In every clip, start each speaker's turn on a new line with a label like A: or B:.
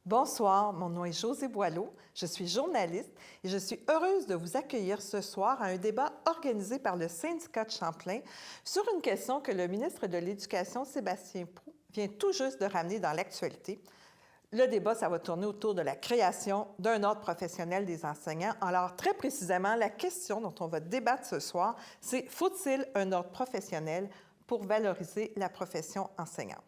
A: Bonsoir, mon nom est Josée Boileau, je suis journaliste et je suis heureuse de vous accueillir ce soir à un débat organisé par le syndicat de Champlain sur une question que le ministre de l'Éducation, Sébastien Proulx, vient tout juste de ramener dans l'actualité. Le débat, ça va tourner autour de la création d'un ordre professionnel des enseignants. Alors, très précisément, la question dont on va débattre ce soir, c'est faut-il un ordre professionnel pour valoriser la profession enseignante?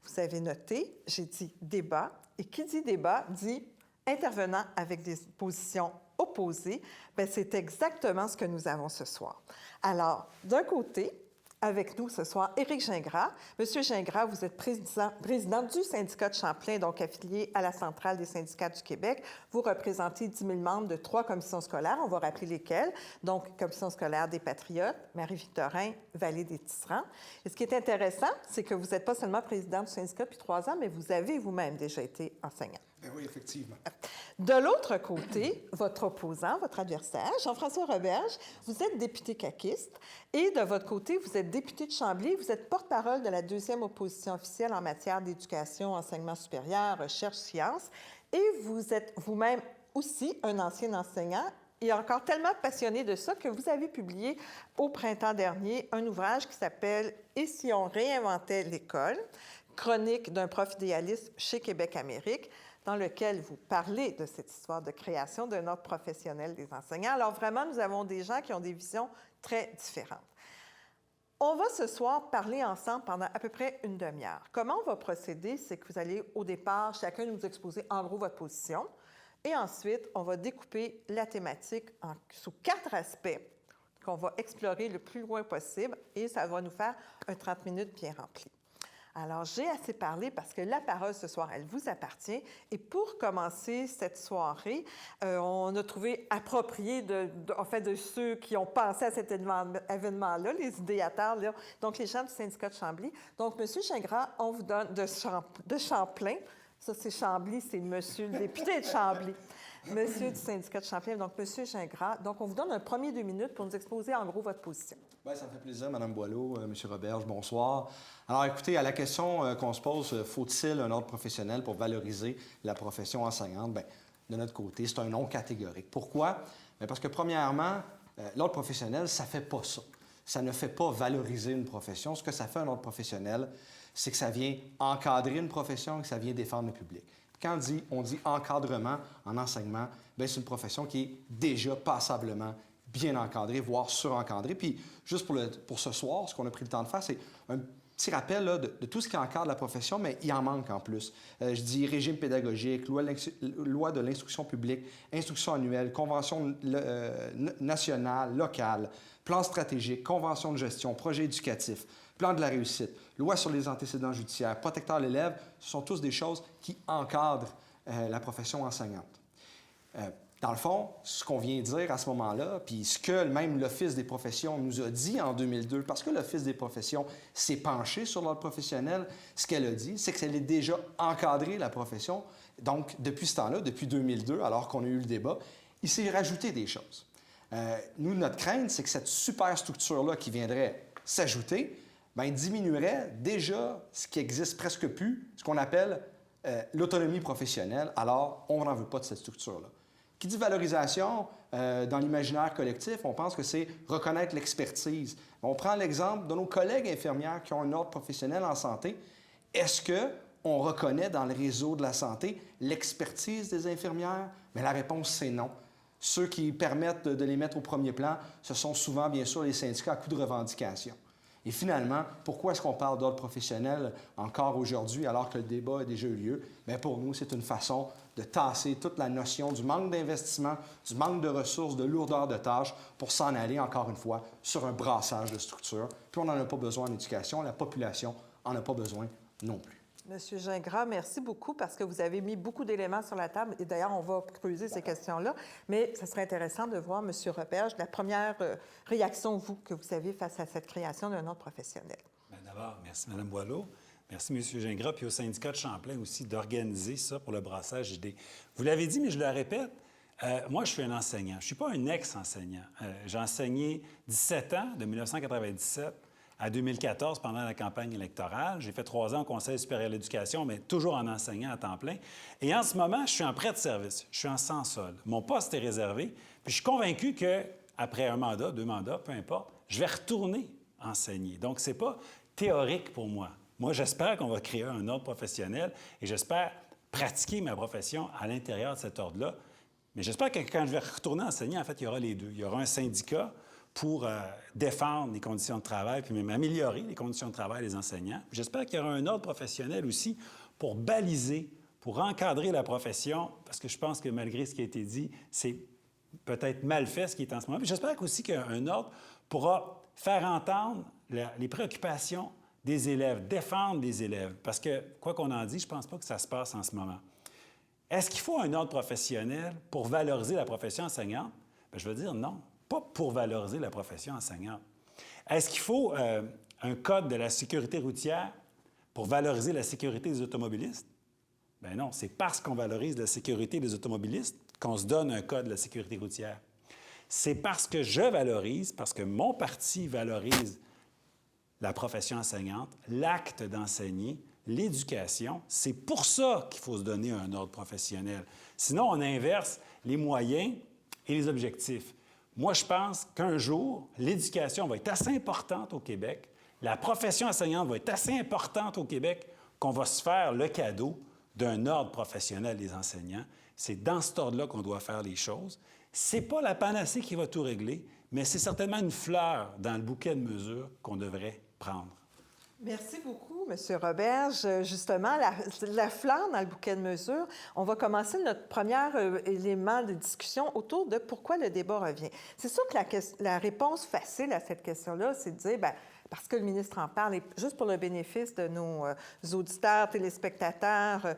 A: Vous avez noté, j'ai dit débat, et qui dit débat dit intervenant avec des positions opposées. Bien, c'est exactement ce que nous avons ce soir. Alors, d'un côté, avec nous ce soir, Éric Gingras. Monsieur Gingras, vous êtes président du syndicat de Champlain, donc affilié à la Centrale des syndicats du Québec. Vous représentez 10 000 membres de 3 commissions scolaires. On va rappeler lesquelles. Donc, Commission scolaire des Patriotes, Marie-Victorin, Vallée des Tisserands. Et ce qui est intéressant, c'est que vous n'êtes pas seulement président du syndicat depuis 3 ans, mais vous avez vous-même déjà été enseignant.
B: Ben oui, effectivement.
A: De l'autre côté, votre opposant, votre adversaire, Jean-François Roberge, vous êtes député caquiste et de votre côté, vous êtes député de Chambly, vous êtes porte-parole de la deuxième opposition officielle en matière d'éducation, enseignement supérieur, recherche, sciences et vous êtes vous-même aussi un ancien enseignant et encore tellement passionné de ça que vous avez publié au printemps dernier un ouvrage qui s'appelle « Et si on réinventait l'école ?» chronique d'un prof idéaliste chez Québec-Amérique, dans lequel vous parlez de cette histoire de création d'un ordre professionnel des enseignants. Alors vraiment, nous avons des gens qui ont des visions très différentes. On va ce soir parler ensemble pendant à peu près une demi-heure. Comment on va procéder? C'est que vous allez au départ, chacun nous exposer en gros votre position. Et ensuite, on va découper la thématique sous 4 aspects qu'on va explorer le plus loin possible et ça va nous faire un 30 minutes bien rempli. Alors, j'ai assez parlé parce que la parole ce soir, elle vous appartient. Et pour commencer cette soirée, on a trouvé approprié en fait, de ceux qui ont pensé à cet événement-là, les idéateurs, là, donc les gens du syndicat de Chambly. Donc, M. Gingras, on vous donne de Champlain. Ça, c'est Chambly, c'est monsieur le député de Chambly. Monsieur du syndicat de Champlain, donc monsieur Gingras. Donc, on vous donne un premier 2 minutes pour nous exposer en gros votre position.
B: Bien, ça me fait plaisir, Mme Boileau, M. Roberge, bonsoir. Alors, écoutez, à la question qu'on se pose, faut-il un ordre professionnel pour valoriser la profession enseignante? Bien, de notre côté, c'est un non catégorique. Pourquoi? Bien, parce que, premièrement, l'ordre professionnel, ça ne fait pas ça. Ça ne fait pas valoriser une profession. Ce que ça fait, un ordre professionnel, c'est que ça vient encadrer une profession et que ça vient défendre le public. Quand on dit encadrement en enseignement, bien, c'est une profession qui est déjà passablement bien encadrée, voire surencadrée. Puis, juste pour ce soir, ce qu'on a pris le temps de faire, c'est un petit rappel là, de tout ce qui encadre la profession, mais il en manque en plus. Je dis régime pédagogique, loi de l'instruction publique, instruction annuelle, convention nationale, locale, plan stratégique, convention de gestion, projet éducatif, plan de la réussite, loi sur les antécédents judiciaires, protecteur de l'élève, ce sont tous des choses qui encadrent la profession enseignante. Dans le fond, ce qu'on vient de dire à ce moment-là, puis ce que même l'Office des professions nous a dit en 2002, parce que l'Office des professions s'est penché sur l'ordre professionnel, ce qu'elle a dit, c'est qu'elle a déjà encadré la profession. Donc, depuis ce temps-là, depuis 2002, alors qu'on a eu le débat, il s'est rajouté des choses. Nous, notre crainte, c'est que cette superstructure-là qui viendrait s'ajouter, bien, diminuerait déjà ce qui existe presque plus, ce qu'on appelle l'autonomie professionnelle. Alors, on n'en veut pas de cette structure-là. Qui dit valorisation, dans l'imaginaire collectif, on pense que c'est reconnaître l'expertise. On prend l'exemple de nos collègues infirmières qui ont un ordre professionnel en santé. Est-ce qu'on reconnaît dans le réseau de la santé l'expertise des infirmières? Bien, la réponse, c'est non. Ceux qui permettent de les mettre au premier plan, ce sont souvent, bien sûr, les syndicats à coup de revendication. Et finalement, pourquoi est-ce qu'on parle d'ordre professionnel encore aujourd'hui alors que le débat a déjà eu lieu? Bien, pour nous, c'est une façon de tasser toute la notion du manque d'investissement, du manque de ressources, de lourdeur de tâches pour s'en aller, encore une fois, sur un brassage de structures. Puis on n'en a pas besoin en éducation, la population n'en a pas besoin non plus.
A: Monsieur Gingras, merci beaucoup parce que vous avez mis beaucoup d'éléments sur la table et d'ailleurs, on va creuser ces questions-là. Mais ce serait intéressant de voir, Monsieur Roberge, la première réaction, vous, que vous avez face à cette création d'un ordre professionnel.
C: Bien, d'abord, merci Mme Boileau. Merci M. Gingras, puis au syndicat de Champlain aussi d'organiser ça pour le brassage d'idées. Vous l'avez dit, mais je le répète, moi, je suis un enseignant. Je ne suis pas un ex-enseignant. J'ai enseigné 17 ans, de 1997 à 2014 pendant la campagne électorale. J'ai fait 3 ans au Conseil supérieur de l'éducation, mais toujours en enseignant à temps plein. Et en ce moment, je suis en prêt de service. Je suis en sans-solde. Mon poste est réservé. Puis je suis convaincu qu'après 1 mandat, 2 mandats, peu importe, je vais retourner enseigner. Donc, ce n'est pas théorique pour moi. Moi, j'espère qu'on va créer un ordre professionnel et j'espère pratiquer ma profession à l'intérieur de cet ordre-là. Mais j'espère que quand je vais retourner enseigner, en fait, il y aura les deux. Il y aura un syndicat pour défendre les conditions de travail puis même améliorer les conditions de travail des enseignants. J'espère qu'il y aura un ordre professionnel aussi pour baliser, pour encadrer la profession, parce que je pense que malgré ce qui a été dit, c'est peut-être mal fait ce qui est en ce moment. Puis j'espère aussi qu'un ordre pourra faire entendre les préoccupations des élèves, défendre les élèves. Parce que, quoi qu'on en dise, je ne pense pas que ça se passe en ce moment. Est-ce qu'il faut un ordre professionnel pour valoriser la profession enseignante? Bien, je veux dire non, pas pour valoriser la profession enseignante. Est-ce qu'il faut un code de la sécurité routière pour valoriser la sécurité des automobilistes? Bien non, c'est parce qu'on valorise la sécurité des automobilistes qu'on se donne un code de la sécurité routière. C'est parce que je valorise, parce que mon parti valorise la profession enseignante, l'acte d'enseigner, l'éducation. C'est pour ça qu'il faut se donner un ordre professionnel. Sinon, on inverse les moyens et les objectifs. Moi, je pense qu'un jour, l'éducation va être assez importante au Québec, la profession enseignante va être assez importante au Québec qu'on va se faire le cadeau d'un ordre professionnel des enseignants. C'est dans cet ordre-là qu'on doit faire les choses. Ce n'est pas la panacée qui va tout régler, mais c'est certainement une fleur dans le bouquet de mesures qu'on devrait prendre.
A: Merci beaucoup, M. Roberge. Justement, la fleur dans le bouquet de mesures, on va commencer notre premier élément de discussion autour de pourquoi le débat revient. C'est sûr que la réponse facile à cette question-là, c'est de dire, bien, parce que le ministre en parle, et juste pour le bénéfice de nos auditeurs, téléspectateurs,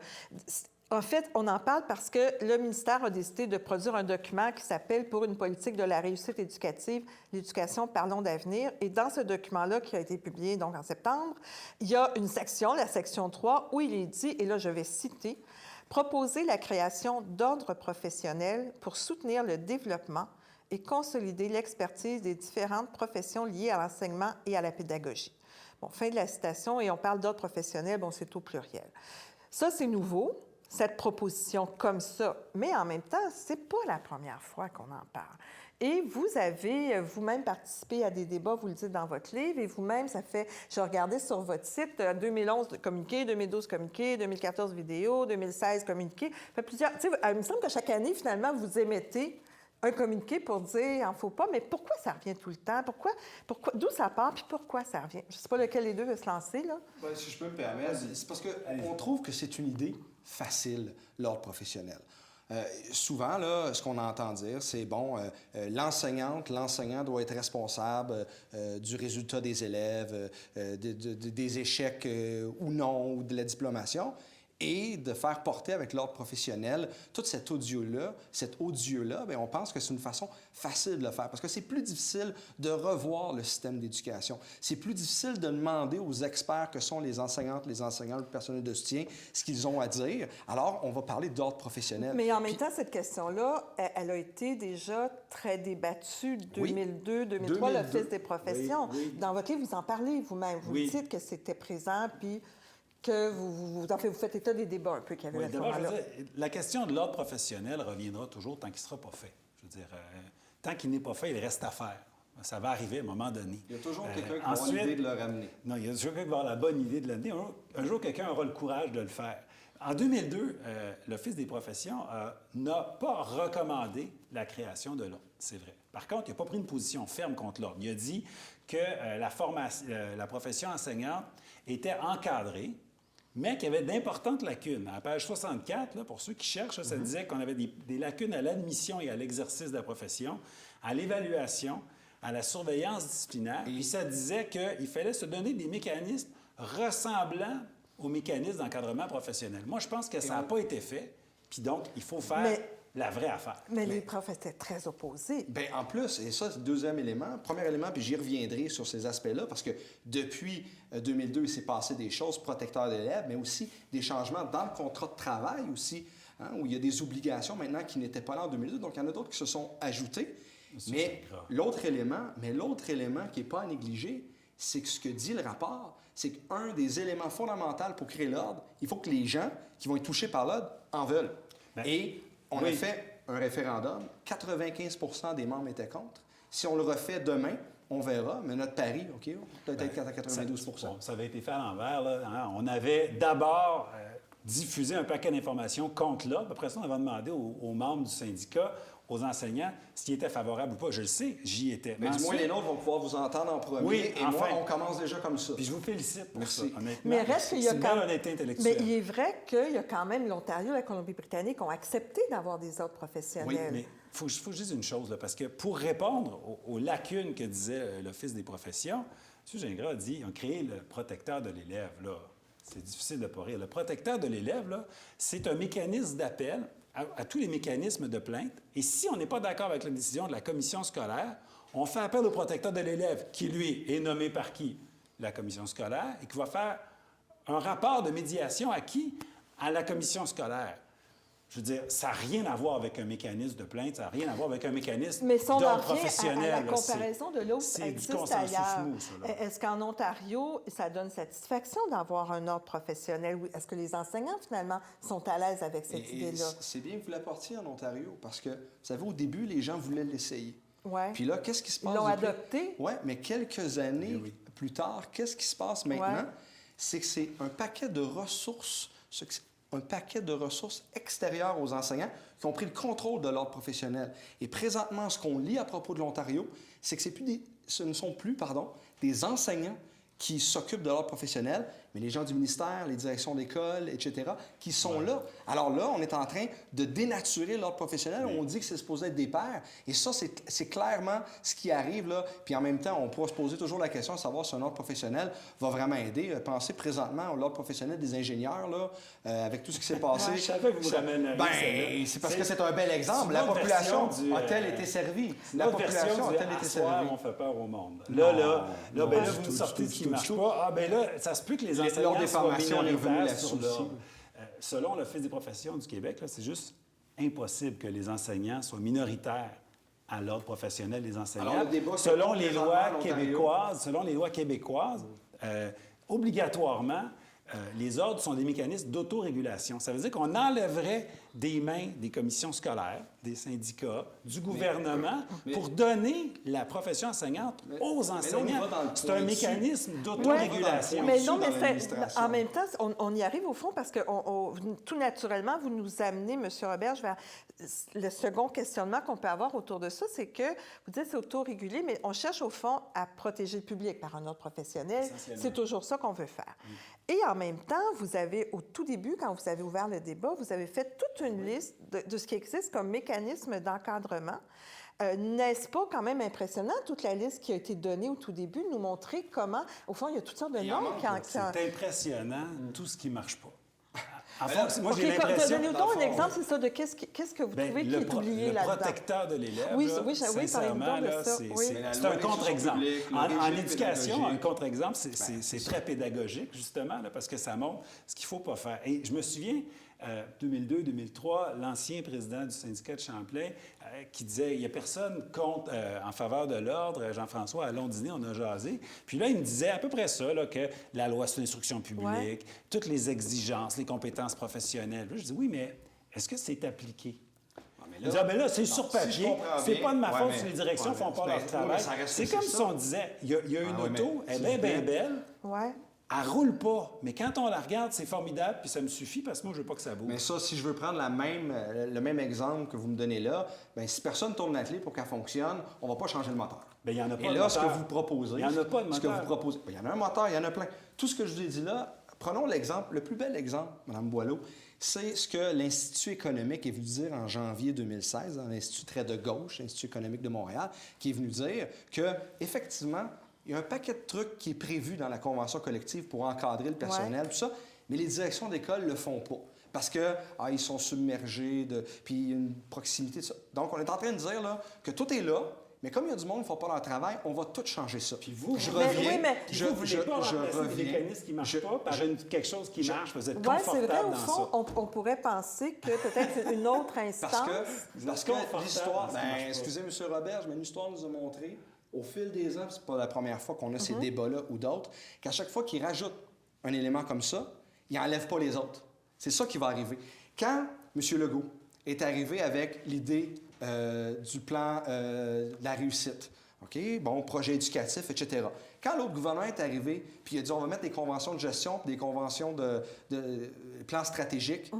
A: en fait, on en parle parce que le ministère a décidé de produire un document qui s'appelle « Pour une politique de la réussite éducative, l'éducation, parlons d'avenir ». Et dans ce document-là, qui a été publié donc en septembre, il y a une section, la section 3, où il est dit, et là je vais citer, « Proposer la création d'ordres professionnels pour soutenir le développement et consolider l'expertise des différentes professions liées à l'enseignement et à la pédagogie. » Bon, fin de la citation, et on parle d'ordre professionnel, bon, c'est au pluriel. Ça, c'est nouveau, cette proposition comme ça, mais en même temps, c'est pas la première fois qu'on en parle. Et vous avez vous-même participé à des débats, vous le dites dans votre livre, et vous-même, ça fait, j'ai regardé sur votre site, 2011 communiqué, 2012 communiqué, 2014 vidéo, 2016 communiqué, ça fait plusieurs, tu sais, il me semble que chaque année, finalement, vous émettez un communiqué pour dire « il n'en faut pas », mais pourquoi ça revient tout le temps? Pourquoi, d'où ça part, puis pourquoi ça revient? Je ne sais pas lequel des deux veut se lancer, là.
B: Bien, si je peux me permettre, c'est parce qu'on trouve que c'est une idée facile, l'ordre professionnel. Souvent, là, ce qu'on entend dire, c'est, bon, l'enseignant doit être responsable du résultat des élèves, des échecs ou non, ou de la diplomation, et de faire porter avec l'ordre professionnel tout cet odieux-là, bien, on pense que c'est une façon facile de le faire, parce que c'est plus difficile de revoir le système d'éducation. C'est plus difficile de demander aux experts que sont les enseignantes, les enseignants, le personnel de soutien, ce qu'ils ont à dire. Alors, on va parler d'ordre professionnel.
A: Mais en même temps, cette question-là, elle a été déjà très débattue 2002, 2003, l'Office des professions. Oui. Dans votre livre, vous en parlez vous-même. Vous dites que c'était présent, puis que vous faites état des débats un peu qu'il y avait à ce moment-là.
C: La question de l'ordre professionnel reviendra toujours tant qu'il ne sera pas fait. Je veux dire, tant qu'il n'est pas fait, il reste à faire. Ça va arriver à un moment donné.
B: Il y a toujours quelqu'un qui va avoir l'idée de le ramener.
C: Non, il y a toujours quelqu'un qui va avoir la bonne idée de l'amener. Un jour, quelqu'un aura le courage de le faire. En 2002, l'Office des professions n'a pas recommandé la création de l'ordre, c'est vrai. Par contre, il n'a pas pris une position ferme contre l'ordre. Il a dit que la profession enseignante était encadrée, mais qu'il y avait d'importantes lacunes. À la page 64, là, pour ceux qui cherchent, ça disait qu'on avait des lacunes à l'admission et à l'exercice de la profession, à l'évaluation, à la surveillance disciplinaire. Puis ça disait qu'il fallait se donner des mécanismes ressemblant aux mécanismes d'encadrement professionnel. Moi, je pense que ça n'a pas été fait, puis donc, il faut faire la vraie affaire.
A: Mais les profs étaient très opposés.
B: Bien, en plus, et ça, c'est le deuxième élément. Premier élément, puis j'y reviendrai sur ces aspects-là, parce que depuis 2002, il s'est passé des choses protecteurs d'élèves, mais aussi des changements dans le contrat de travail aussi, hein, où il y a des obligations maintenant qui n'étaient pas là en 2002. Donc, il y en a d'autres qui se sont ajoutées. Mais l'autre élément qui n'est pas à négliger, c'est que ce que dit le rapport, c'est qu'un des éléments fondamentaux pour créer l'ordre, il faut que les gens qui vont être touchés par l'ordre en veulent. Et on a fait un référendum, 95% des membres étaient contre. Si on le refait demain, on verra, mais notre pari, OK, peut-être à 92%.
C: Ça avait été fait à l'envers. Là, hein. On avait d'abord diffusé un paquet d'informations contre l'ordre. Après ça, on avait demandé aux membres du syndicat, aux enseignants, s'ils étaient favorables ou pas. Je le sais, j'y étais.
B: Mais du moins, les nôtres vont pouvoir vous entendre en premier.
C: Oui,
B: et
C: enfin.
B: moi, on commence déjà comme ça.
C: Puis je vous félicite pour ça, honnêtement.
A: Mais reste qu'il y a
C: c'est une belle honnêteté intellectuelle.
A: Mais il est vrai qu'il y a quand même l'Ontario et la Colombie-Britannique ont accepté d'avoir des ordres professionnels.
C: Oui, mais il faut que je dise une chose, là, parce que pour répondre aux lacunes que disait l'Office des professions, M. Gingras a dit on a créé le protecteur de l'élève. Là. C'est difficile de pas rire. Le protecteur de l'élève, là, c'est un mécanisme d'appel à tous les mécanismes de plainte. Et si on n'est pas d'accord avec la décision de la commission scolaire, on fait appel au protecteur de l'élève, qui, lui, est nommé par qui? La commission scolaire, et qui va faire un rapport de médiation à qui? À la commission scolaire. Je veux dire, ça n'a rien à voir avec un mécanisme de plainte, ça n'a rien à voir avec un mécanisme d'ordre professionnel.
A: À la comparaison de l'autre
C: c'est du
A: existe
C: consensus
A: ailleurs.
C: mou, ça, là.
A: Est-ce qu'en Ontario, ça donne satisfaction d'avoir un ordre professionnel? Ou est-ce que les enseignants, finalement, sont à l'aise avec cette idée-là?
B: C'est bien que vous l'apportiez en Ontario, parce que, vous savez, au début, les gens voulaient l'essayer.
A: Ouais.
B: Puis là, qu'est-ce qui se passe?
A: Ils l'ont adopté.
B: Oui, mais quelques années plus tard, qu'est-ce qui se passe maintenant?
A: Ouais.
B: C'est que c'est un paquet de ressources, extérieures aux enseignants qui ont pris le contrôle de l'ordre professionnel. Et présentement, ce qu'on lit à propos de l'Ontario, c'est que ce ne sont plus des enseignants qui s'occupent de l'ordre professionnel, mais les gens du ministère, les directions d'école, etc., qui sont là. Alors là, on est en train de dénaturer l'ordre professionnel. On dit que c'est supposé être des pairs. Et ça, c'est clairement ce qui arrive là. Puis en même temps, on pourra se poser toujours la question de savoir si un ordre professionnel va vraiment aider. Pensez présentement à l'ordre professionnel des ingénieurs, là, avec tout ce qui s'est passé.
C: Je savais que vous ramèneriez
B: c'est parce que c'est un bel exemple. La population a-t-elle été servie? La population a-t-elle été servie?
C: On fait peur au monde. Là, vous me sortez ce qui ne marche pas. Ah, bien là, ça se peut que les enseignants
B: des formations, on est revenu
C: minoritaires
B: là-dessus
C: sur
B: aussi.
C: l'ordre. Selon l'Office des professions du Québec, là, c'est juste impossible que les enseignants soient minoritaires à l'ordre professionnel des enseignants.
B: Alors, le débat, c'est
C: selon
B: pas
C: les
B: présentement
C: lois
B: en Ontario.
C: québécoises, obligatoirement, les ordres sont des mécanismes d'autorégulation. Ça veut dire qu'on enlèverait des mains des commissions scolaires, des syndicats, du gouvernement pour donner la profession enseignante aux enseignants. C'est un mécanisme d'autorégulation.
A: Mais non, mais en même temps, on y arrive au fond parce que tout naturellement, vous nous amenez, M. Roberge, vers le second questionnement qu'on peut avoir autour de ça, c'est que vous dites c'est autorégulé, mais on cherche au fond à protéger le public par un ordre professionnel. C'est toujours ça qu'on veut faire. Et en même temps, vous avez, au tout début, quand vous avez ouvert le débat, vous avez fait toute une liste de ce qui existe comme mécanisme d'encadrement. N'est-ce pas quand même impressionnant, toute la liste qui a été donnée au tout début, nous montrer comment, au fond, il y a toutes sortes de normes
C: C'est impressionnant, tout ce qui ne marche pas.
A: Moi, j'ai l'impression... Donnez-nous donc un exemple, c'est ça, de qu'est-ce que vous trouvez qui est oublié là-dedans?
C: Le protecteur de l'élève,
A: oui,
C: sincèrement, c'est un contre-exemple. En éducation, un contre-exemple, c'est très pédagogique, justement, là, parce que ça montre ce qu'il ne faut pas faire. Et je me souviens, 2002-2003, l'ancien président du syndicat de Champlain qui disait il n'y a personne contre, en faveur de l'ordre. Jean-François, allons dîner, on a jasé. Puis là, il me disait à peu près ça, là, que la loi sur l'instruction publique, toutes les exigences, les compétences professionnelles. Là, je dis oui, mais est-ce que c'est appliqué? Là, c'est sur papier. C'est pas de ma faute si les directions font pas leur travail. C'est comme si on disait il y a une auto, elle est bien belle. Elle roule pas, mais quand on la regarde, c'est formidable, puis ça me suffit parce que moi, je veux pas que ça bouge.
B: Mais ça, si je veux prendre le même exemple que vous me donnez là, bien, si personne tourne la clé pour qu'elle fonctionne, on va pas changer le moteur.
C: Bien, il y en a pas
B: Et là, ce que vous proposez...
C: Il n'y en a pas de moteur.
B: Ce que vous proposez... Il y en a un moteur, il y en a plein. Tout ce que je vous ai dit là, prenons l'exemple, le plus bel exemple, Mme Boileau, c'est ce que l'Institut économique est venu dire en janvier 2016, dans l'Institut très de gauche, l'Institut économique de Montréal, qui est venu dire que effectivement, il y a un paquet de trucs qui est prévu dans la convention collective pour encadrer le personnel, tout ça, mais les directions d'école ne le font pas. Parce que ils sont submergés, puis il y a une proximité de ça. Donc, on est en train de dire là, que tout est là, mais comme il y a du monde qui ne font pas leur travail, on va tout changer ça.
C: Puis vous,
B: je reviens.
C: Je voulais pas remplacer des mécanismes qui ne marchent pas par quelque chose qui marche. Vous êtes
A: c'est
C: confortable
A: vrai, au
C: dans
A: fond,
C: ça.
A: on pourrait penser que peut-être une autre instance...
B: Parce que l'histoire... excusez, M. Roberge, mais l'histoire nous a montré au fil des ans, c'est pas la première fois qu'on a ces débats-là ou d'autres, qu'à chaque fois qu'ils rajoutent un élément comme ça, ils n'enlèvent pas les autres. C'est ça qui va arriver. Quand M. Legault est arrivé avec l'idée du plan de la réussite, OK? Bon, projet éducatif, etc. Quand l'autre gouvernement est arrivé, puis il a dit on va mettre des conventions de gestion puis des conventions de plans stratégiques,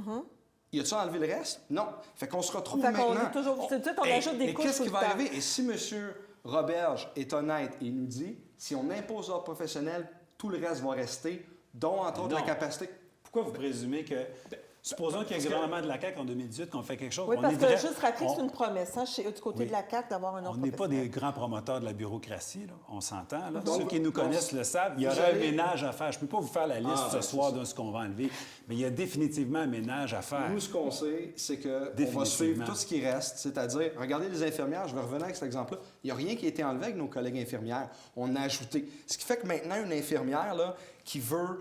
B: il a-tu enlevé le reste? Non. Fait qu'on se retrouve
A: Fait qu'on
B: maintenant...
A: dit toujours, c'est tout, on ajoute des couches
B: qu'est-ce
A: tout
B: qui
A: le
B: va
A: temps.
B: arriver? Et si M. Roberge est honnête et il nous dit, si on impose l'ordre professionnel, tout le reste va rester, dont entre autres la
C: Non.
B: capacité...
C: Pourquoi vous présumez que... Supposons qu'il y a un gouvernement de la CAQ en 2018 qu'on fait quelque chose.
A: Oui,
C: on
A: parce
C: est
A: que
C: vrai-
A: juste rappeler,
C: on-
A: c'est une promesse du côté
C: Oui.
A: de la CAQ d'avoir un
C: On
A: autre
C: n'est pas
A: professionnel.
C: des grands promoteurs de la bureaucratie, là. On s'entend. Là.
B: Donc,
C: Ceux qui nous connaissent le savent. Il y
B: vous
C: aurait un
B: allez-
C: ménage à faire. Je ne peux pas vous faire la liste ce
B: ben,
C: soir
B: c'est
C: de ce qu'on va enlever, mais il y a définitivement un ménage à faire.
B: Nous, ce qu'on sait, c'est qu'on va
C: Définitivement.
B: suivre tout ce qui reste, c'est-à-dire, regardez les infirmières, je vais revenir avec cet exemple-là, il n'y a rien qui a été enlevé avec nos collègues infirmières. On a ajouté. Ce qui fait que maintenant, une infirmière là, qui veut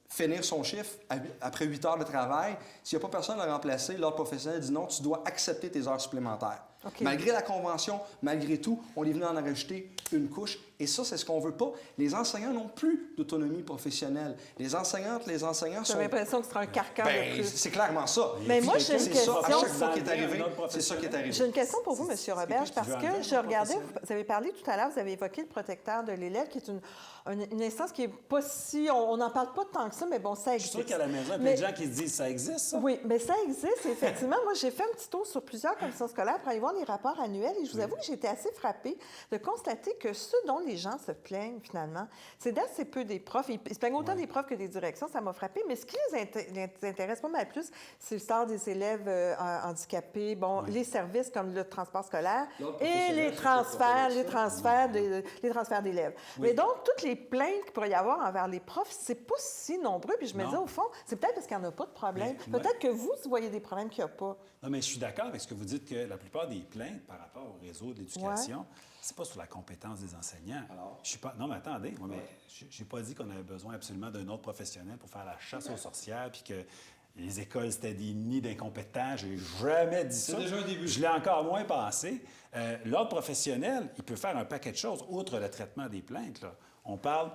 B: finir son chiffre après 8 heures de travail, s'il n'y a pas personne à le remplacer, l'ordre professionnel dit non, tu dois accepter tes heures supplémentaires.
A: OK.
B: Malgré la convention, malgré tout, on est venu en rajouter une couche. Et ça, c'est ce qu'on veut pas. Les enseignants n'ont plus d'autonomie professionnelle. Les enseignantes, les enseignants sont...
A: J'ai l'impression que ce sera un carcan
B: Ben,
A: de plus.
B: c'est clairement ça.
A: Mais moi,
B: Puis,
A: j'ai une
B: c'est ça. À
A: question.
B: chaque fois qui est arrivé, c'est ça qui est arrivé.
A: J'ai une question pour vous, M.
C: C'est
A: Roberge,
C: qui
A: parce
C: veut
A: que
C: enlever
A: je
C: un
A: regardais,
C: professionnel?
A: vous avez parlé tout à l'heure, vous avez évoqué le protecteur de l'élève, qui est une instance qui est pas si... On n'en parle pas tant que ça, mais bon, ça
C: Je
A: existe.
C: suis sûr qu'à la maison, il y a plein
A: Mais-
C: de gens qui se disent ça existe, ça.
A: Oui, mais ça existe, effectivement. Moi, j'ai fait un petit tour sur plusieurs commissions scolaires pour aller voir les rapports annuels et je vous avoue que j'ai été assez frappée de constater que ce dont les gens se plaignent, finalement, c'est d'assez peu des profs. Ils se plaignent autant des profs que des directions, ça m'a frappée. Mais ce qui les intéresse pas mal plus, c'est le sort des élèves handicapés, bon, les services comme le transport scolaire
B: L'ordre
A: et
B: professionnel,
A: les
B: c'est
A: transferts d'élèves. Mais donc, toutes les plaintes qu'il pourrait y avoir envers les profs, c'est pas si nombreux. Puis je me
C: Non.
A: dis, au fond, c'est peut-être parce qu'il n'y en a pas de problème.
C: Mais,
A: Peut-être que vous voyez des problèmes qu'il n'y a pas.
C: Non, mais je suis d'accord avec ce que vous dites que la plupart des plaintes par rapport au réseau de l'éducation, c'est pas sur la compétence des enseignants.
B: Alors?
C: Je suis pas. Non, mais attendez, moi, mais j'ai pas dit qu'on avait besoin absolument d'un autre professionnel pour faire la chasse aux sorcières, puis que les écoles c'était des nids d'incompétents. J'ai jamais dit ça.
B: C'est déjà un début.
C: Je l'ai encore moins pensé. L'ordre professionnel, il peut faire un paquet de choses, outre le traitement des plaintes. Là. On parle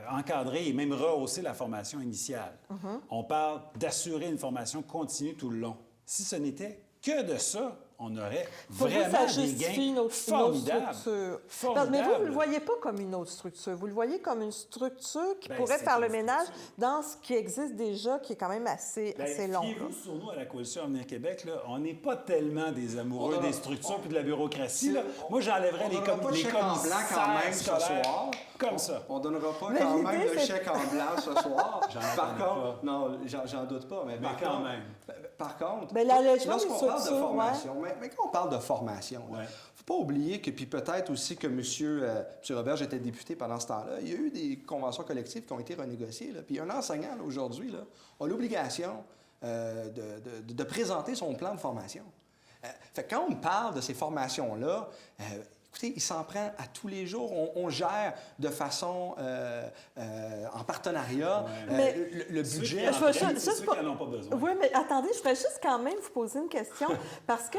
C: d'encadrer et même rehausser la formation initiale. On parle d'assurer une formation continue tout le long. Si ce n'était que de ça, on aurait
A: Pour
C: vraiment
A: vous, ça
C: des
A: justifie
C: gains
A: une autre
C: formidables.
A: structure.
C: Formidables.
A: Mais vous ne le voyez pas comme une autre structure. Vous le voyez comme une structure qui
C: Ben,
A: pourrait
C: c'est
A: faire le
C: une
A: ménage
C: structure.
A: dans ce qui existe déjà, qui est quand même assez long.
C: Fiez-vous sur nous à la Coalition Avenir Québec, là, on n'est pas tellement des amoureux
B: On
C: des
B: a-
C: structures puis de la bureaucratie. Là. Moi, j'enlèverais
B: On
C: les
B: donnera pas de chèque en blanc quand même ce
C: scolaires
B: soir.
C: comme ça.
B: On donnera pas
A: Mais
B: quand même
A: l'idée,
B: de
A: c'est-
B: chèque en blanc ce soir. Par
C: attendais
B: contre,
C: pas.
B: non, j'en doute pas, mais par
C: quand
B: contre,
C: même.
B: Par contre,
A: Mais l'allègement
B: lorsqu'on
A: des
B: parle de
A: structures,
B: formation, mais quand on parle de formation, il
C: Ouais.
B: ne faut pas oublier que, puis peut-être aussi que M. Roberge était député pendant ce temps-là, il y a eu des conventions collectives qui ont été renégociées. Là. Puis un enseignant, là, aujourd'hui, là, a l'obligation de présenter son plan de formation. Fait que quand on parle de ces formations-là, écoutez, il s'en prend à tous les jours. On gère de façon en partenariat
A: Mais-
B: le
C: Ceux
B: budget.
C: qui en
A: Je veux
C: prennent,
A: ça-
C: c'est
A: ça,
C: ceux
A: c'est pas-
C: qui n'en ont pas besoin.
A: Oui, mais attendez, je voudrais juste quand même vous poser une question, parce que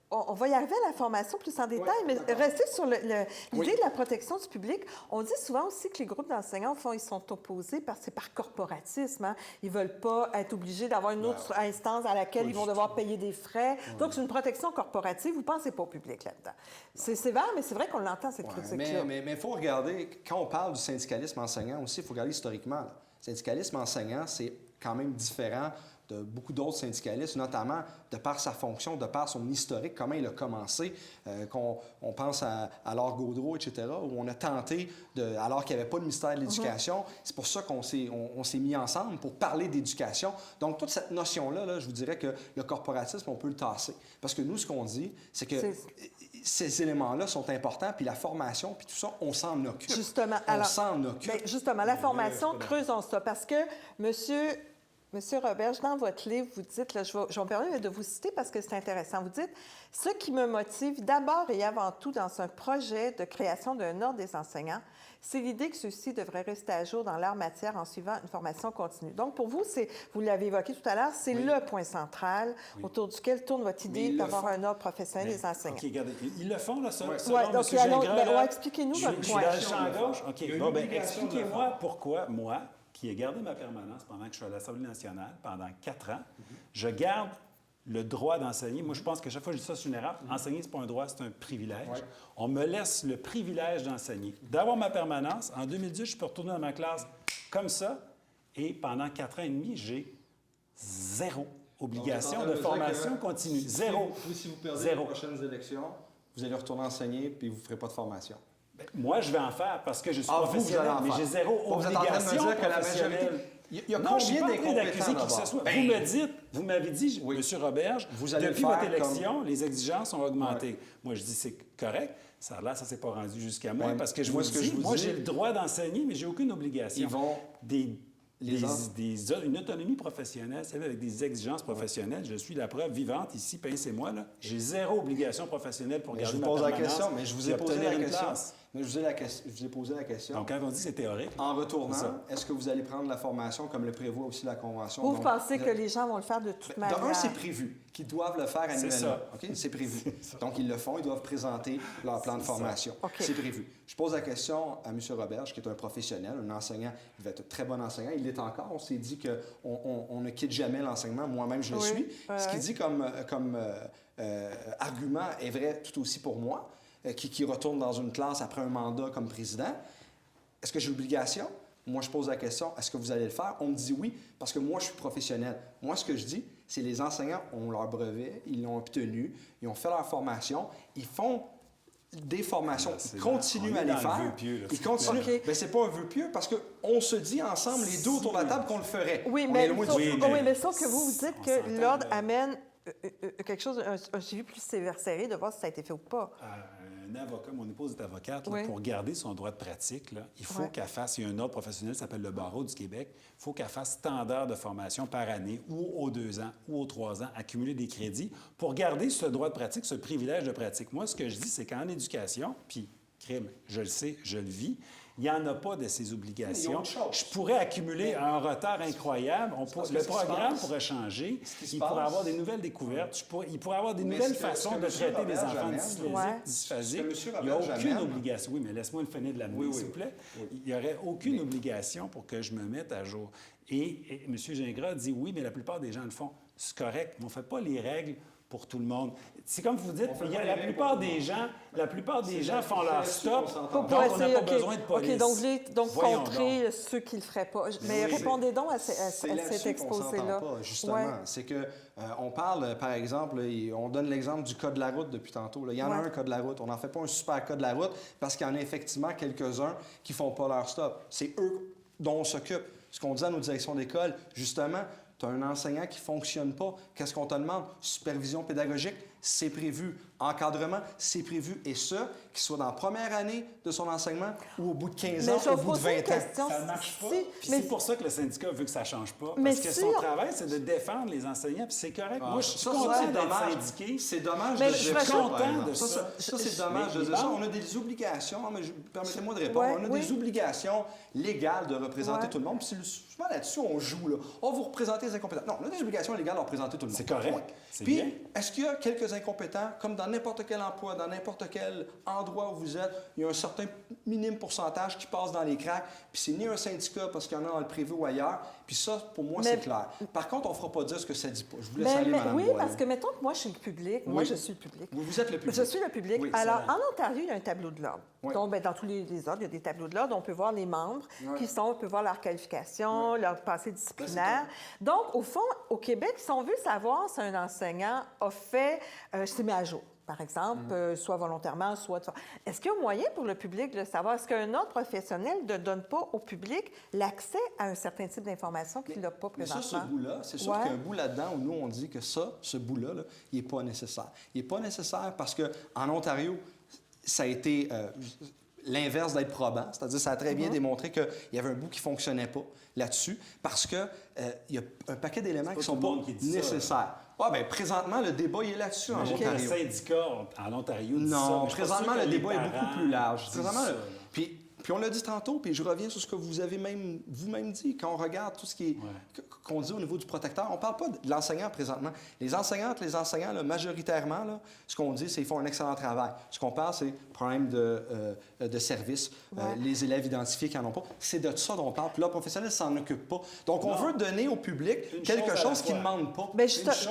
A: on va y arriver à la formation plus en détail, mais
B: d'accord.
A: restez sur l'idée
B: Oui.
A: de la protection du public. On dit souvent aussi que les groupes d'enseignants, au fond, ils sont opposés parce que c'est par corporatisme. Hein. Ils ne veulent pas être obligés d'avoir une autre instance à laquelle ils vont devoir payer des frais. Donc, c'est une protection corporative. Vous ne pensez pas au public là-dedans. C'est sévère, mais c'est vrai qu'on l'entend, cette critique-là.
B: Mais il faut regarder, quand on parle du syndicalisme enseignant aussi, il faut regarder historiquement. Là. Le syndicalisme enseignant, c'est quand même différent de beaucoup d'autres syndicalistes, notamment de par sa fonction, de par son historique, comment il a commencé, on pense à Laure Gaudreau, etc., où on a tenté, alors qu'il n'y avait pas de ministère de l'Éducation, c'est pour ça qu'on s'est mis ensemble pour parler d'éducation. Donc, toute cette notion-là, là, je vous dirais que le corporatisme, on peut le tasser. Parce que nous, ce qu'on dit, c'est que ces éléments-là sont importants, puis la formation, puis tout ça, on s'en occupe.
A: Justement,
B: on
A: alors,
B: s'en occupe.
A: bien, justement, la formation, creusons ça, parce que M. Monsieur Roberge, dans votre livre, vous dites, là, je vais me permettre de vous citer parce que c'est intéressant, vous dites « Ce qui me motive d'abord et avant tout dans un projet de création d'un ordre des enseignants, c'est l'idée que ceux-ci devraient rester à jour dans leur matière en suivant une formation continue. » Donc, pour vous, vous l'avez évoqué tout à l'heure, c'est le point central autour duquel tourne votre idée d'avoir un ordre professionnel des enseignants.
C: OK, regardez, ils le font, là, ça.
A: Oui,
C: Selon
A: donc,
C: M. Gingras,
A: expliquez-nous votre
C: je suis
A: point.
C: dans le champ gauche. OK,
B: Il y a une
C: bon, bien,
B: obligation de le
C: expliquez-moi
B: faire.
C: pourquoi, moi, qui ai gardé ma permanence pendant que je suis à l'Assemblée nationale, pendant 4 ans, je garde le droit d'enseigner. Moi, je pense que chaque fois que je dis ça, c'est une erreur. Enseigner, ce n'est pas un droit, c'est un privilège.
B: Ouais.
C: On me laisse le privilège d'enseigner. D'avoir ma permanence, en 2010, je peux retourner dans ma classe comme ça, et pendant 4 ans et demi, j'ai zéro obligation de formation continue. Zéro.
B: Si vous perdez
C: Zéro.
B: les prochaines élections, vous allez retourner enseigner puis vous ne ferez pas de formation.
C: Ben, moi, je vais en faire parce que je suis
B: Vous allez
C: professionnel,
B: en
C: mais
B: faire.
C: j'ai zéro
B: Bon, vous êtes en train de me
C: obligation
B: dire que la
C: professionnelle.
B: majorité... Il y a
C: Non, je suis
B: combien
C: pas en train d'accuser
B: d'incompétents
C: qui que ce
B: d'abord?
C: soit.
B: Ben,
C: Vous m'avez dit,
B: Oui.
C: M. Roberge,
B: Vous allez
C: depuis
B: le faire
C: votre élection, les exigences ont augmenté. Moi, je dis c'est correct. Ça a l'air, ça ne s'est pas rendu jusqu'à moi
B: Ben,
C: parce que
B: moi, ce que je vous
C: moi,
B: dis-
C: j'ai le droit d'enseigner, mais j'ai aucune obligation.
B: Ils vont...
C: Une autonomie professionnelle, vous savez, avec des exigences professionnelles, je suis la preuve vivante ici, pincez-moi, là. J'ai zéro obligation professionnelle pour
B: Mais
C: garder
B: je
C: ma
B: vous pose la
C: permanence
B: question, mais je vous
C: et
B: ai posé
C: obtenir
B: la
C: une
B: question.
C: place.
B: Mais je vous ai posé la question.
C: Donc, quand on dit que c'est théorique,
B: En
C: c'est
B: retournant,
C: ça.
B: est-ce que vous allez prendre la formation comme le prévoit aussi la Convention?
A: Vous
B: Donc,
A: pensez que les gens vont le faire de toute
B: de
A: manière?
B: un, c'est prévu qu'ils doivent le faire annuellement.
C: ça.
B: OK? C'est prévu. Donc, ils le font, ils doivent présenter leur plan de formation.
A: OK.
B: C'est prévu. Je pose la question à M. Roberge, qui est un professionnel, un enseignant, il va être un très bon enseignant. Il l'est encore. On s'est dit qu'on ne quitte jamais l'enseignement. Moi-même, je le
A: Oui.
B: suis.
A: Ouais,
B: Ce qu'il
A: ouais.
B: dit comme argument est vrai tout aussi pour moi, qui retourne dans une classe après un mandat comme président. Est-ce que j'ai l'obligation? Moi, je pose la question, est-ce que vous allez le faire? On me dit oui, parce que moi, je suis professionnel. Moi, ce que je dis, c'est les enseignants ont leur brevet, ils l'ont obtenu, ils ont fait leur formation, ils font des formations,
C: C'est
B: ils
C: dans-
B: continuent
C: on est
B: à les
C: dans le
B: faire.
C: vœu pieux, là,
B: Ils
C: c'est
B: continuent.
A: OK.
B: Mais c'est pas un vœu pieux parce qu'on se dit ensemble, les deux autour de la table, qu'on le ferait.
A: Oui,
B: On
A: mais,
B: est loin du-
A: sauf,
C: Oui,
A: oui,
C: mais-
A: mais sauf que vous dites
C: on
A: que
C: s'entend,
A: l'ordre
C: là.
A: amène quelque chose, un suivi plus sévère serré de voir si ça a été fait ou pas.
C: Un avocat, mon épouse est avocate, là,
A: Oui.
C: pour garder son droit de pratique, là, il faut
A: Ouais.
C: qu'elle fasse, il y a un ordre professionnel qui s'appelle le Barreau du Québec, il faut qu'elle fasse standard de formation par année ou aux 2 ans ou aux 3 ans, accumuler des crédits pour garder ce droit de pratique, ce privilège de pratique. Moi, ce que je dis, c'est qu'en éducation, puis crime, je le sais, je le vis, il n'y en a pas de ces
B: Il y a
C: obligations.
B: autre chose.
C: Je pourrais accumuler un retard incroyable.
B: parce que
C: Le
B: ce qui se
C: programme
B: passe-
C: pourrait changer.
B: ce qui se
C: Il pourrait
B: passe-
C: avoir des nouvelles découvertes. Il pourrait avoir des
B: Mais
C: nouvelles
B: ce que-
C: façons
B: ce que
C: de
B: M.
C: traiter les
B: Roberge
C: enfants
B: amène-
C: dyslésiques,
A: Ouais.
C: dysphasiques.
B: Ce que M.
C: Il n'y a
B: Roberge
C: aucune
B: amène-
C: obligation. Oui, mais laisse-moi le finir de l'amener,
B: Oui, oui.
C: s'il vous plaît. Il n'y aurait aucune obligation pour que je me mette à jour. Et M. Gingras dit oui, mais la plupart des gens le font. C'est correct, mais on ne fait pas les règles pour tout le monde. C'est comme vous dites,
B: fait
C: il y a
B: pas
C: la
B: les règles
C: plupart
B: pour
C: des gens, la plupart des gens font
B: c'est
C: leur
B: là-dessus
C: stop.
B: qu'on s'entend.
C: Donc, on n'a pas
A: OK,
C: besoin de police.
A: OK, donc vous voulez donc
C: Voyons
A: contrer ceux qui ne le feraient pas. Mais
B: Oui,
A: répondez donc à,
B: C'est
A: cet
B: là-dessus qu'on
A: exposé-là.
B: s'entend pas, justement.
A: Ouais.
B: C'est que on parle, par exemple, on donne l'exemple du code de la route depuis tantôt. Là. Il y en a
A: Ouais.
B: un code de la route. On n'en fait pas un super code de la route parce qu'il y en a effectivement quelques-uns qui font pas leur stop. C'est eux dont on s'occupe. Ce qu'on dit à nos directions d'école, justement, tu as un enseignant qui ne fonctionne pas. Qu'est-ce qu'on te demande? Supervision pédagogique, c'est prévu. Encadrement, c'est prévu. Et ça, qu'il soit dans la première année de son enseignement ou au bout de 15
A: Mais
B: ans,
A: je
B: au
A: vais
B: bout de
A: poser une
B: 20 ans.
A: question.
C: Ça ne marche pas.
A: Si-
C: Puis
A: mais
C: c'est pour ça que le syndicat veut que ça ne change pas.
A: Mais
C: Parce que
A: si
C: son
A: on-
C: travail, c'est de défendre les enseignants. Puis c'est correct. Moi, je suis
B: Ça,
C: content
B: c'est
C: d'être
B: dommage.
C: syndiqué.
B: C'est dommage
A: Mais
B: de
A: je
B: dire
A: suis
B: ça, par
C: content
B: exemple.
C: de ça.
B: Ça, c'est dommage de
C: Mais
B: dire ça.
C: bon.
B: On a des obligations. Non, mais permettez-moi de répondre.
A: Ouais,
B: on a
A: oui.
B: des obligations légales de représenter
A: Ouais.
B: tout le monde. Puis souvent là-dessus, on joue. Là. On vous représenter les incompétents. Non, on a des obligations légales de représenter tout le monde.
C: C'est correct.
B: Point.
C: C'est
B: Puis,
C: bien.
B: est-ce qu'il y a quelques incompétents, comme dans n'importe quel emploi, dans n'importe quel endroit où vous êtes, il y a un certain minime pourcentage qui passe dans les cracks, puis c'est ni un syndicat parce qu'il y en a dans le privé ou ailleurs. Puis ça, pour moi,
A: Mais-
B: c'est clair. Par contre, on ne fera pas dire ce que ça dit pas. Je vous laisse aller,
A: Mais
B: Mme
A: oui,
B: Boileau.
A: parce que mettons que moi, je suis le public. Moi,
B: Oui.
A: je suis le public.
B: Vous êtes le public.
A: Je suis le public.
B: Oui,
A: Alors,
C: excellent.
A: en Ontario, il y a un tableau de l'ordre.
B: Oui.
A: Donc, ben, dans tous les ordres, il y a des tableaux de l'ordre. On peut voir les membres
B: Oui.
A: qui sont, on peut voir leur qualification, leur passé disciplinaire.
B: Ben,
A: Donc, au fond, au Québec, si on veut savoir si un enseignant a fait, s'est mis à jour, par exemple, soit volontairement, soit... Est-ce qu'il y a un moyen pour le public de le savoir? Est-ce qu'un ordre professionnel ne donne pas au public l'accès à un certain type d'information qu'il n'a pas
B: Mais ça,
A: présentement?
B: ce bout-là, c'est sûr
A: Ouais.
B: qu'il y a un bout là-dedans où nous, on dit que ça, ce bout-là, là, il n'est pas nécessaire. Il n'est pas nécessaire parce qu'en Ontario, ça a été... l'inverse d'être probant, c'est-à-dire ça a très bien démontré qu'il y avait un bout qui ne fonctionnait pas là-dessus parce qu'il y a un paquet d'éléments qui ne sont pas nécessaires. Ah, bien, présentement, le débat il est là-dessus en Ontario.
C: Le syndicat en Ontario dit ça.
B: Non, présentement, le débat est beaucoup plus large.
C: Présentement,
B: Puis on l'a dit tantôt, puis je reviens sur ce que vous avez vous-même dit. Quand on regarde tout ce qui est qu'on dit au niveau du protecteur, on ne parle pas de l'enseignant présentement. Les enseignantes, les enseignants, là, majoritairement, là, ce qu'on dit, c'est qu'ils font un excellent travail. Ce qu'on parle, c'est problème de service, les élèves identifiés qui n'en ont pas. C'est de ça dont on parle. Puis là, le professionnel ne s'en occupe pas. Donc, on veut donner au public quelque chose qui ne demande pas.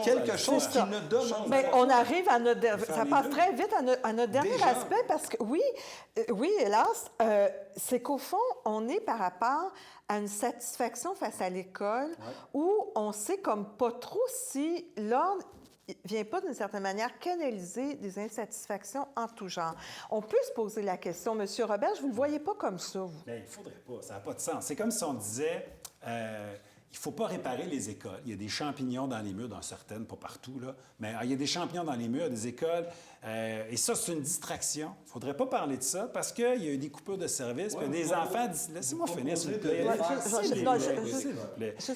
B: Quelque chose qui ne demande pas.
A: On arrive à notre... Ça passe très vite à notre dernier aspect parce que, oui, hélas, c'est qu'au fond, on est par rapport à une satisfaction face à l'école où on sait comme pas trop si l'ordre ne vient pas d'une certaine manière canaliser des insatisfactions en tout genre. On peut se poser la question, M. Robert, vous ne le voyez pas comme ça, vous?
C: Bien, il ne faudrait pas, ça n'a pas de sens. C'est comme si on disait... il ne faut pas réparer les écoles. Il y a des champignons dans les murs, dans certaines, pas partout, là, mais il y a des champignons dans les murs des écoles. Et ça, c'est une distraction. Il ne faudrait pas parler de ça parce qu'il y a eu des coupures de services. Puis des enfants... Laissez-moi finir, s'il vous plaît.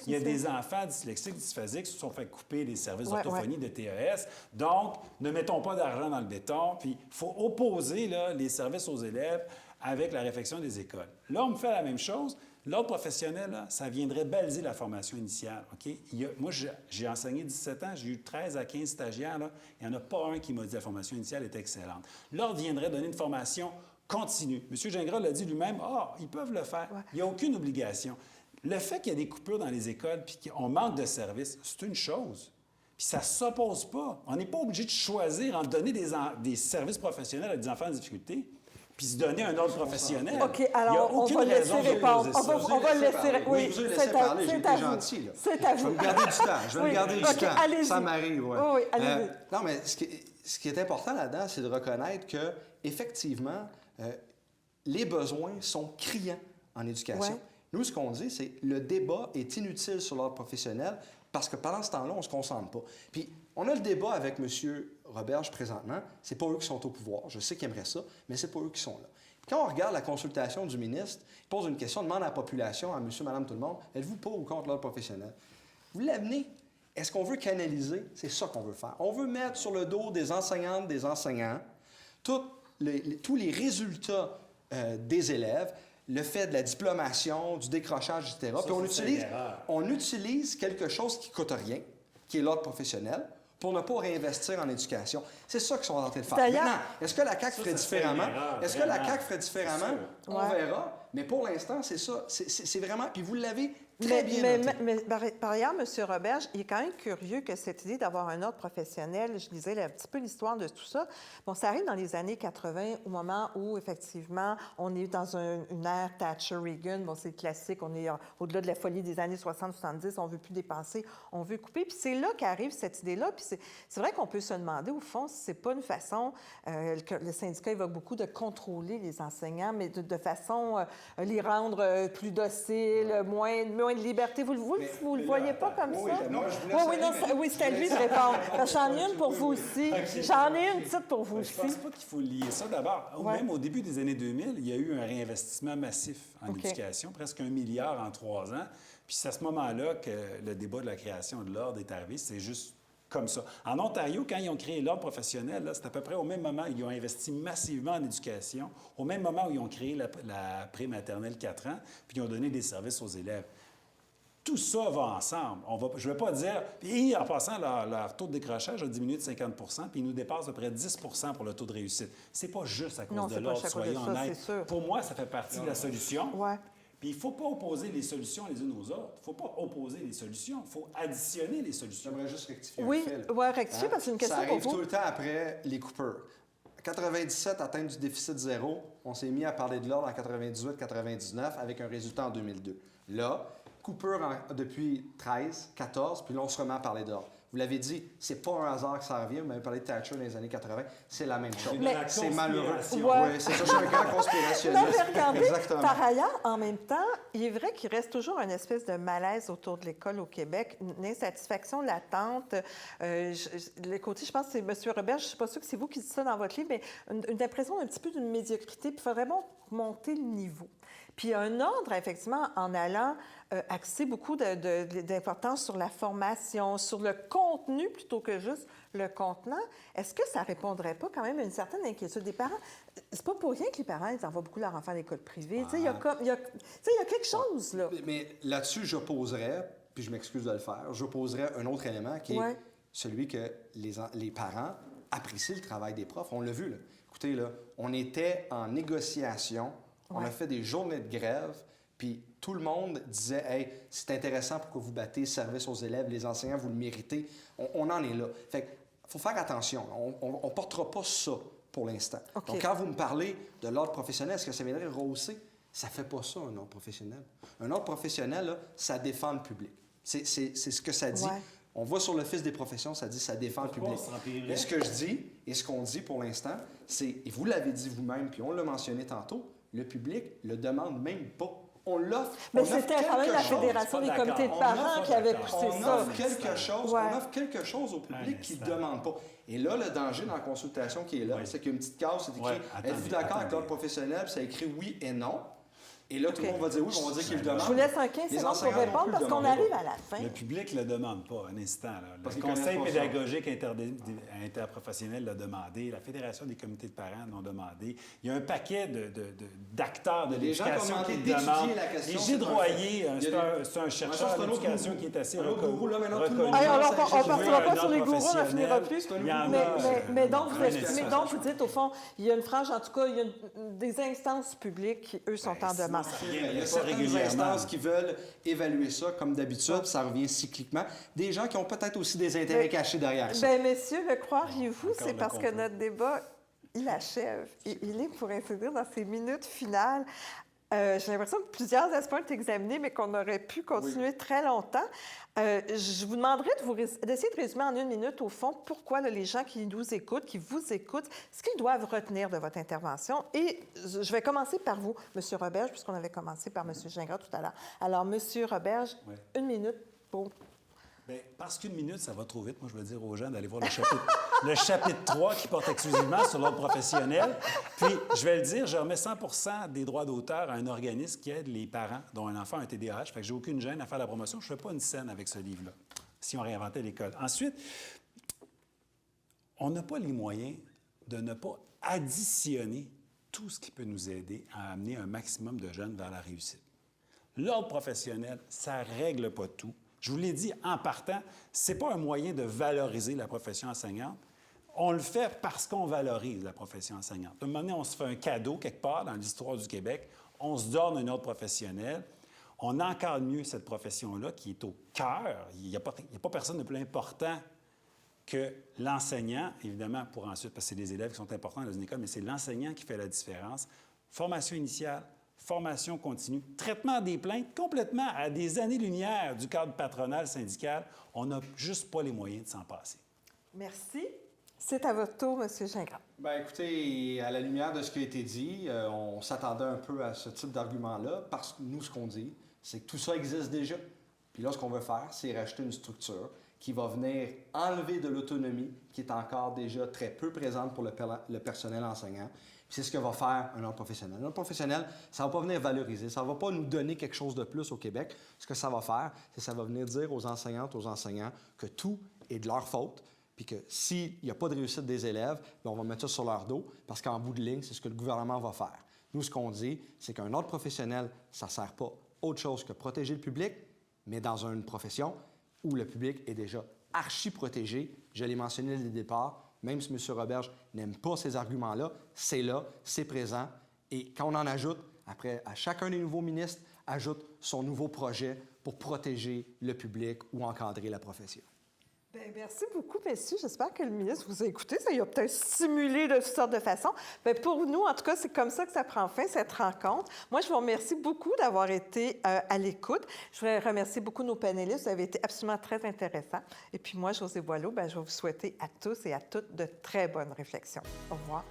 C: Il y a des enfants dyslexiques, dysphasiques qui se sont fait couper les services d'orthophonie de TES. Donc, ne mettons pas d'argent dans le béton. Puis, il faut opposer là, les services aux élèves avec la réfection des écoles. Là, on me fait la même chose. L'ordre professionnel, là, ça viendrait baliser la formation initiale. OK? Moi, j'ai enseigné 17 ans, j'ai eu 13 à 15 stagiaires. Là. Il n'y en a pas un qui m'a dit que la formation initiale est excellente. L'ordre viendrait donner une formation continue. M. Gingras l'a dit lui-même, ils peuvent le faire. Il n'y a aucune obligation. Le fait qu'il y a des coupures dans les écoles et qu'on manque de services, c'est une chose. Puis ça ne s'oppose pas. On n'est pas obligé de choisir entre donner des services professionnels à des enfants en difficulté puis se donner un ordre professionnel.
A: OK, alors on va laisser répondre. On va le laisser répondre.
B: Oui, je vais laisser parler, j'ai été gentil. Là.
A: C'est à vous.
B: Je vais me garder du temps. Je vais me garder du temps.
A: Allez-y.
B: Ça m'arrive,
A: Oui, allez-y.
B: Non, mais ce qui est important là-dedans, c'est de reconnaître que effectivement, les besoins sont criants en éducation.
A: Ouais.
B: Nous, ce qu'on dit, c'est le débat est inutile sur l'ordre professionnel parce que pendant ce temps-là, on ne se concentre pas. Puis, on a le débat avec M. Roberge présentement. C'est pas eux qui sont au pouvoir. Je sais qu'ils aimeraient ça, mais c'est pas eux qui sont là. Puis quand on regarde la consultation du ministre, il pose une question, demande à la population, à monsieur, madame, tout le monde, êtes-vous pour ou contre l'ordre professionnel? Vous l'amenez. Est-ce qu'on veut canaliser? C'est ça qu'on veut faire. On veut mettre sur le dos des enseignantes, des enseignants, tous les résultats des élèves, le fait de la diplomation, du décrochage, etc.
C: Ça,
B: puis on utilise quelque chose qui ne coûte rien, qui est l'ordre professionnel, pour ne pas réinvestir en éducation. C'est ça qu'ils sont en train de faire. Maintenant, est-ce que la CAQ ferait différemment? Est-ce que la CAQ ferait différemment? On verra. Mais pour l'instant, c'est ça. C'est vraiment... Puis vous l'avez très bien noté.
A: Mais par ailleurs, M. Roberge, il est quand même curieux que cette idée d'avoir un ordre professionnel, je lisais un petit peu l'histoire de tout ça, bon, ça arrive dans les années 80, au moment où, effectivement, on est dans une ère Thatcher-Reagan. Bon, c'est classique, on est au-delà de la folie des années 60-70, on ne veut plus dépenser, on veut couper. Puis c'est là qu'arrive cette idée-là. Puis c'est vrai qu'on peut se demander, au fond, si ce n'est pas une façon, que le syndicat évoque beaucoup, de contrôler les enseignants, mais de façon les rendre plus dociles, moins de liberté. Vous le voyez pas comme ça?
B: Non, je vous
A: oui, c'est à lui de répondre. J'en ai une pour vous aussi. J'en ai une petite pour vous aussi.
C: Je pense pas qu'il faut lier ça. D'abord, même au début des années 2000, il y a eu un réinvestissement massif en éducation, presque 1 milliard en 3 ans. Puis c'est à ce moment-là que le débat de la création de l'ordre est arrivé. C'est juste comme ça. En Ontario, quand ils ont créé l'ordre professionnel, c'est à peu près au même moment où ils ont investi massivement en éducation, au même moment où ils ont créé la prématernelle 4 ans, puis ils ont donné des services aux élèves. Tout ça va ensemble. Je ne vais pas dire... Puis en passant, leur taux de décrochage a diminué de 50 puis ils nous dépassent à peu près 10 pour le taux de réussite. C'est pas juste à cause de l'ordre, soyons honnêtes. Pour moi, ça fait partie de la solution.
A: Ouais.
C: Puis il ne faut pas opposer les solutions les unes aux autres. Il ne faut pas opposer les solutions. Il faut additionner les solutions.
B: J'aimerais juste rectifier
A: un
B: fait.
A: Oui, rectifier, parce que c'est une question
B: pour vous. Ça arrive
A: pour
B: tout le temps après les coupures. En 97, atteinte du déficit zéro, on s'est mis à parler de l'ordre en 98-99 avec un résultat en 2002. Là, coupure depuis 13, 14, puis là, on se remet à parler d'ordre. Vous l'avez dit, c'est pas un hasard que ça revient. Vous m'avez parlé de Thatcher dans les années 80. C'est la même chose.
C: Mais
B: c'est malheureux.
C: conspiration.
B: Oui, c'est ça. Je suis un grand conspirationniste.
A: Non, mais regardez,
B: Exactement.
A: par ailleurs, en même temps, il est vrai qu'il reste toujours une espèce de malaise autour de l'école au Québec, une insatisfaction latente. Le côté, je pense que c'est M. Robert, je ne suis pas sûre que c'est vous qui dites ça dans votre livre, mais une impression un petit peu d'une médiocrité, puis il faudrait vraiment monter le niveau. Puis un ordre, effectivement, en allant axer beaucoup d'importance sur la formation, sur le contenu plutôt que juste le contenant, est-ce que ça ne répondrait pas quand même à une certaine inquiétude des parents? C'est pas pour rien que les parents, ils envoient beaucoup leurs enfants à l'école privée. Tu sais, il y a quelque chose, là.
B: Mais là-dessus, j'opposerais, puis je m'excuse de le faire, j'opposerais un autre élément qui est celui que les parents apprécient le travail des profs. On l'a vu, là. Écoutez, là, on était en négociation, on a fait des journées de grève, puis tout le monde disait « Hey, c'est intéressant pour que vous battez service aux élèves, les enseignants, vous le méritez. » On en est là. Fait qu'il faut faire attention. On ne portera pas ça pour l'instant.
A: Okay.
B: Donc, quand vous me parlez de l'ordre professionnel, est-ce que ça viendrait rehausser? Ça ne fait pas ça, un ordre professionnel. Un ordre professionnel, là, ça défend le public. C'est ce que ça dit.
A: Ouais.
B: On voit sur l'Office des professions, ça dit ça défend le public. Et ce que je dis, et ce qu'on dit pour l'instant, c'est, et vous l'avez dit vous-même, puis on l'a mentionné tantôt, le public le demande même pas. On l'offre.
A: Mais c'était quand même la Fédération des comités de parents qui avait poussé ça.
B: On offre quelque chose au public qui ne demande pas. Et là, le danger dans la consultation qui est là, c'est qu'il y a une petite case, c'est écrit êtes-vous d'accord avec l'ordre professionnel? Puis ça écrit oui et non. Et là, tout le monde va dire oui, on va dire qu'il le demande.
A: Je vous laisse un 15 secondes pour répondre parce qu'on arrive à la fin.
C: Le public ne le demande pas, un instant. Là. Le
B: Conseil
C: Conseil pédagogique interprofessionnel l'a demandé, la Fédération des comités de parents l'ont demandé. Il y a un paquet d'acteurs de l'éducation qui le demandent. Et Gilles Royer, c'est un chercheur d'éducation qui est assez reconnu.
A: On ne partira pas sur les gourous, on n'en finira plus. Mais donc, vous dites, au fond, il y a une frange, en tout cas, il y a des instances publiques qui, eux, sont en demande.
B: Il y a certaines instances qui veulent évaluer ça, comme d'habitude, ça revient cycliquement. Des gens qui ont peut-être aussi des intérêts cachés derrière ça.
A: Bien, messieurs, le croiriez-vous, c'est parce que notre débat, il achève. Il est, pour ainsi dire, dans ses minutes finales. J'ai l'impression que plusieurs aspects ont été examinés, mais qu'on aurait pu continuer très longtemps. Je vous demanderais d'essayer de résumer en une minute, au fond, pourquoi là, les gens qui nous écoutent, qui vous écoutent, ce qu'ils doivent retenir de votre intervention. Et je vais commencer par vous, M. Roberge, puisqu'on avait commencé par M. Gingras tout à l'heure. Alors, M. Roberge, une minute pour...
C: Bien, parce qu'une minute, ça va trop vite. Moi, je veux dire aux gens d'aller voir le chapitre 3 qui porte exclusivement sur l'ordre professionnel. Puis, je vais le dire, je remets 100 des droits d'auteur à un organisme qui aide les parents dont un enfant a un TDAH. Fait que j'ai aucune gêne à faire la promotion. Je ne fais pas une scène avec ce livre-là, si on réinventait l'école. Ensuite, on n'a pas les moyens de ne pas additionner tout ce qui peut nous aider à amener un maximum de jeunes vers la réussite. L'ordre professionnel, ça ne règle pas tout. Je vous l'ai dit en partant, ce n'est pas un moyen de valoriser la profession enseignante. On le fait parce qu'on valorise la profession enseignante. À un moment donné, on se fait un cadeau quelque part dans l'histoire du Québec, on se donne un ordre professionnel, on encadre mieux cette profession-là qui est au cœur. Il n'y a pas personne de plus important que l'enseignant, évidemment, pour ensuite, parce que c'est les élèves qui sont importants dans une école, mais c'est l'enseignant qui fait la différence. Formation initiale, formation continue, traitement des plaintes complètement à des années-lumière du cadre patronal syndical. On n'a juste pas les moyens de s'en passer.
A: Merci. C'est à votre tour, M. Gingras.
B: Bien, écoutez, à la lumière de ce qui a été dit, on s'attendait un peu à ce type d'argument-là, parce que nous, ce qu'on dit, c'est que tout ça existe déjà. Puis là, ce qu'on veut faire, c'est racheter une structure qui va venir enlever de l'autonomie qui est encore déjà très peu présente pour le personnel enseignant. Puis c'est ce que va faire un ordre professionnel. Un ordre professionnel, ça ne va pas venir valoriser, ça ne va pas nous donner quelque chose de plus au Québec. Ce que ça va faire, c'est que ça va venir dire aux enseignantes, aux enseignants que tout est de leur faute, puis que s'il n'y a pas de réussite des élèves, bien, on va mettre ça sur leur dos, parce qu'en bout de ligne, c'est ce que le gouvernement va faire. Nous, ce qu'on dit, c'est qu'un ordre professionnel, ça ne sert pas autre chose que protéger le public, mais dans une profession où le public est déjà archi-protégé. Je l'ai mentionné dès le départ, même si M. Roberge n'aime pas ces arguments-là, c'est là, c'est présent. Et quand on en ajoute, après, à chacun des nouveaux ministres, ajoute son nouveau projet pour protéger le public ou encadrer la profession.
A: Bien, merci beaucoup, messieurs. J'espère que le ministre vous a écouté. Ça y a peut-être stimulé de toutes sortes de façons. Bien, pour nous, en tout cas, c'est comme ça que ça prend fin, cette rencontre. Moi, je vous remercie beaucoup d'avoir été à l'écoute. Je voudrais remercier beaucoup nos panélistes. Vous avez été absolument très intéressants. Et puis moi, Josée Boileau, bien, je vais vous souhaiter à tous et à toutes de très bonnes réflexions. Au revoir.